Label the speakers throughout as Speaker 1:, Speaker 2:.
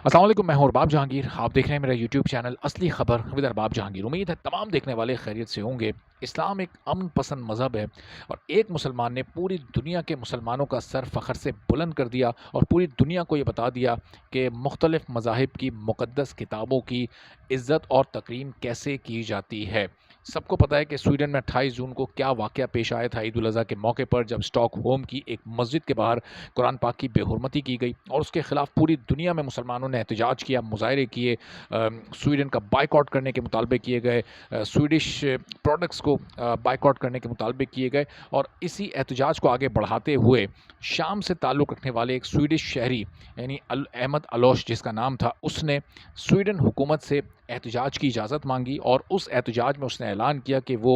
Speaker 1: अस्सलाम वालेकुम, मैं हूं अरबाब जहांगीर। आप देख रहे हैं मेरा यूट्यूब चैनल असली खबर विद अरबाब जहांगीर। उम्मीद है तमाम देखने वाले खैरियत से होंगे। इस्लाम एक अमन पसंद मज़हब है और एक मुसलमान ने पूरी दुनिया के मुसलमानों का सर फ़ख्र से बुलंद कर दिया और पूरी दुनिया को ये बता दिया कि मुख्तलिफ़ मज़ाहिब की मुक़द्दस किताबों की इज़्ज़त और तकरीम कैसे की जाती है। सबको पता है कि स्वीडन में 28 जून को क्या वाक़या पेश आया था ईद उल अज़हा के मौके पर, जब स्टॉकहोम की एक मस्जिद के बाहर कुरान पाक की बेहुरमती की गई और उसके ख़िलाफ़ पूरी दुनिया में मुसलमानों ने एहतजाज किया, मुज़ाहरे किए, स्वीडन का बायकॉट करने के मुतालबे किए गए, स्वीडिश प्रोडक्ट्स को बायकॉट करने के मुतालबे किए गए। और इसी एहतजाज को आगे बढ़ाते हुए शाम से ताल्लुक़ रखने वाले एक स्वीडिश शहरी यानी अहमद अलोश जिसका नाम था, उसने स्वीडन हुकूमत से एहतजाज की इजाज़त मांगी और उस एहतजाज में उसने ऐलान किया कि वो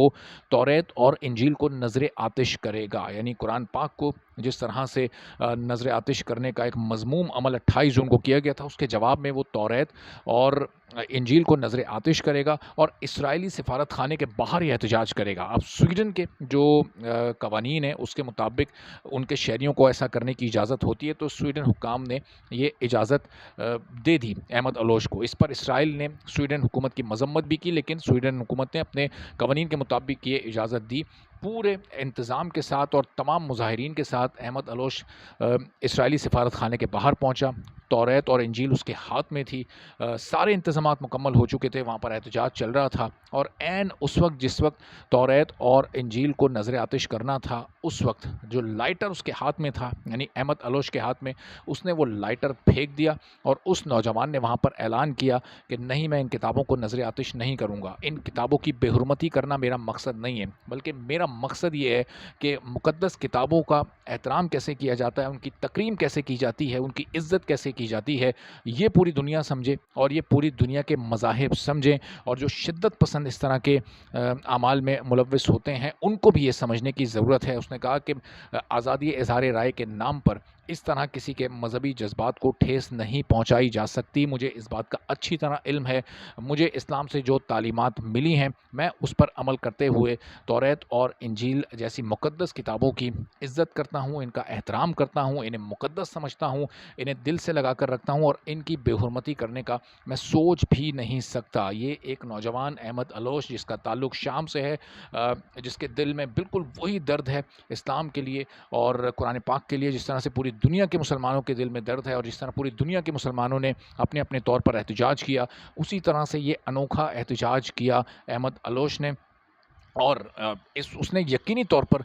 Speaker 1: तौरेत और इंजील को नज़र आतिश करेगा। यानी कुरान पाक को जिस तरह से नज़र आतिश करने का एक मज़मूम अमल 28 जून को किया गया था, उसके जवाब में वो तौरेत और इंजील को नज़र आतिश करेगा और इसराइली सिफारत खाने के बाहर ही एहतजाज करेगा। अब स्वीडन के जो कवानीन है उसके मुताबिक उनके शहरियों को ऐसा करने की इजाज़त होती है, तो स्वीडन हुकाम ने ये इजाज़त दे दी अहमद अलोश को। इस पर इसराइल ने स्वीडन हुकूमत की मजम्मत भी की, लेकिन स्वीडन हुकूमत ने अपने कवानीन के मुताबिक ये इजाज़त दी। पूरे इंतज़ाम के साथ और तमाम मुज़ाहिरीन के साथ अहमद अलोश इसराइली सिफारत खाने के बाहर पहुंचा। तौरेत और इंजील उसके हाथ में थी। सारे इंतज़ामात मुकम्मल हो चुके थे, वहाँ पर एहतजाज चल रहा था और ऐन उस वक्त जिस वक्त तौरेत और इंजील को नज़र आतिश करना था, उस वक्त जो लाइटर उसके हाथ में था यानी अहमद अलोश के हाथ में, उसने वो लाइटर फेंक दिया और उस नौजवान ने वहाँ पर ऐलान किया कि नहीं, मैं इन किताबों को नज़र आतिश नहीं करूँगा। इन किताबों की बेहुरमती करना मेरा मकसद नहीं है, बल्कि मेरा मकसद ये है कि मुक़द्दस किताबों का एहतराम कैसे किया जाता है, उनकी तकरीम कैसे की जाती है, उनकी इज़्ज़त कैसे की जाती है, ये पूरी दुनिया समझे और ये पूरी दुनिया के मज़ाहिब समझें। और जो शिद्दत पसंद इस तरह के अमाल में मुलव्वस होते हैं, उनको भी ये समझने की ज़रूरत है। उसने कहा कि आज़ादी इज़हार राय के नाम पर इस तरह किसी के मजहबी जज्बात को ठेस नहीं पहुंचाई जा सकती। मुझे इस बात का अच्छी तरह इल्म है। मुझे इस्लाम से जो तालीमात मिली हैं, मैं उस पर अमल करते हुए तौरेत और इंजील जैसी मुक़द्दस किताबों की इज़्ज़त करता हूँ, इनका एहतराम करता हूँ, इन्हें मुक़द्दस समझता हूँ, इन्हें दिल से लगा कर रखता हूँ और इनकी बेहुरमती करने का मैं सोच भी नहीं सकता। ये एक नौजवान अहमद अलोश जिसका ताल्लुक़ शाम से है, जिसके दिल में बिल्कुल वही दर्द है इस्लाम के लिए और कुरान पाक के लिए, जिस तरह से पूरी दुनिया के मुसलमानों के दिल में दर्द है और जिस तरह पूरी दुनिया के मुसलमानों ने अपने अपने तौर पर एहतजाज किया, उसी तरह से ये अनोखा एहतजाज किया अहमद अलोश ने। और इस उसने यकीनी तौर पर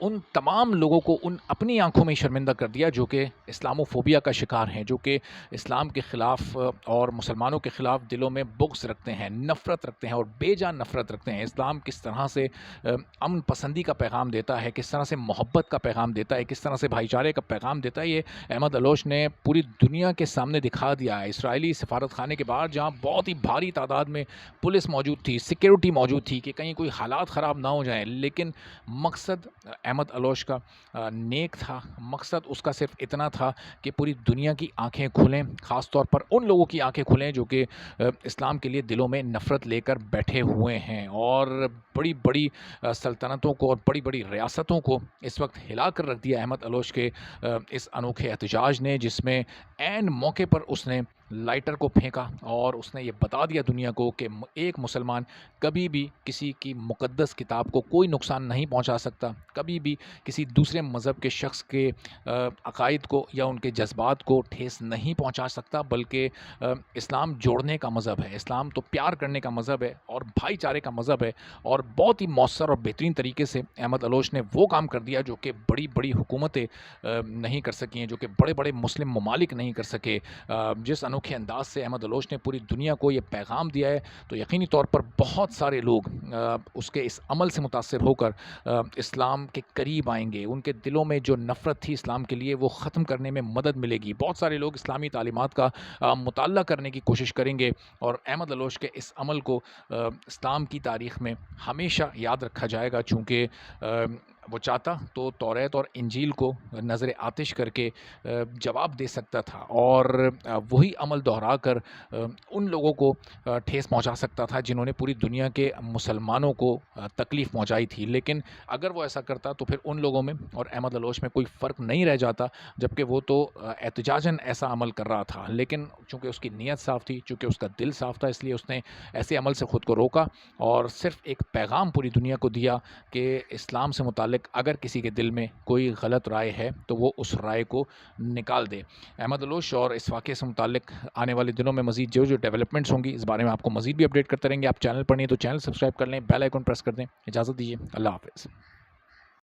Speaker 1: उन तमाम लोगों को उन अपनी आंखों में शर्मिंदा कर दिया जो कि इस्लामोफोबिया का शिकार हैं, जो कि इस्लाम के ख़िलाफ़ और मुसलमानों के ख़िलाफ़ दिलों में बुग़्ज़ रखते हैं, नफ़रत रखते हैं और बेजान नफ़रत रखते हैं। इस्लाम किस तरह से अमन पसंदी का पैगाम देता है, किस तरह से मोहब्बत का पैगाम देता है, किस तरह से भाईचारे का पैगाम देता है, ये अहमद अलोश ने पूरी दुनिया के सामने दिखा दिया है। इसराइली सफारत खाने के बाहर जहाँ बहुत ही भारी तादाद में पुलिस मौजूद थी, सिक्योरिटी मौजूद थी कि कहीं कोई हालात ख़राब ना हो जाए, लेकिन मकसद अहमद अलोश का नेक था। मकसद उसका सिर्फ इतना था कि पूरी दुनिया की आंखें खुलें, ख़ास तौर पर उन लोगों की आंखें खुलें जो कि इस्लाम के लिए दिलों में नफ़रत लेकर बैठे हुए हैं और बड़ी बड़ी सल्तनतों को और बड़ी बड़ी रियासतों को इस वक्त हिला कर रख दिया अहमद अलोश के इस अनोखे एहतजाज ने, जिसमें ऐन मौके पर उसने लाइटर को फेंका और उसने ये बता दिया दुनिया को कि एक मुसलमान कभी भी किसी की मुक़द्दस किताब को कोई नुकसान नहीं पहुंचा सकता, कभी भी किसी दूसरे मज़हब के शख्स के अकायद को या उनके जज्बात को ठेस नहीं पहुंचा सकता, बल्कि इस्लाम जोड़ने का मज़हब है, इस्लाम तो प्यार करने का मज़हब है और भाईचारे का मज़हब है। और बहुत ही मौसर और बेहतरीन तरीके से अहमद अलोश ने वो काम कर दिया जो कि बड़ी बड़ी हुकूमतें नहीं कर सकी हैं, जो कि बड़े बड़े मुस्लिम ममालिक नहीं कर सके। जिस अनोखे अंदाज से अहमद अलोश ने पूरी दुनिया को ये पैगाम दिया है, तो यकीनी तौर पर बहुत सारे लोग उसके इस अमल से मुतासिर होकर इस्लाम के करीब आएंगे। उनके दिलों में जो नफ़रत थी इस्लाम के लिए, वो ख़त्म करने में मदद मिलेगी। बहुत सारे लोग इस्लामी तालीमात का मुताल्ला करने की कोशिश करेंगे और अहमद अलोश के इस अमल को इस्लाम की तारीख़ में हमेशा याद रखा जाएगा, चूँकि وہ چاہتا تو توریت اور انجیل کو نظر آتش کر کے جواب دے سکتا تھا، اور وہی عمل دہرا کر ان لوگوں کو ٹھیس پہنچا سکتا تھا جنہوں نے پوری دنیا کے مسلمانوں کو تکلیف پہنچائی تھی۔ لیکن اگر وہ ایسا کرتا تو پھر ان لوگوں میں اور احمد الوش میں کوئی فرق نہیں رہ جاتا، جبکہ وہ تو احتجاجاً ایسا عمل کر رہا تھا، لیکن چونکہ اس کی نیت صاف تھی، چونکہ اس کا دل صاف تھا، اس لیے اس نے ایسے عمل سے خود کو روکا اور صرف ایک پیغام پوری دنیا کو دیا کہ اسلام سے متعلق اگر کسی کے دل میں کوئی غلط رائے ہے تو وہ اس رائے کو نکال دے۔ احمد الوش اور اس واقعے سے متعلق آنے والے دنوں میں مزید جو ڈیولپمنٹس ہوں گی، اس بارے میں آپ کو مزید بھی اپڈیٹ کرتے رہیں گے۔ آپ چینل پر نہیں تو چینل سبسکرائب کر لیں، بیل آئیکن پریس کر دیں۔ اجازت دیجیے، اللہ حافظ۔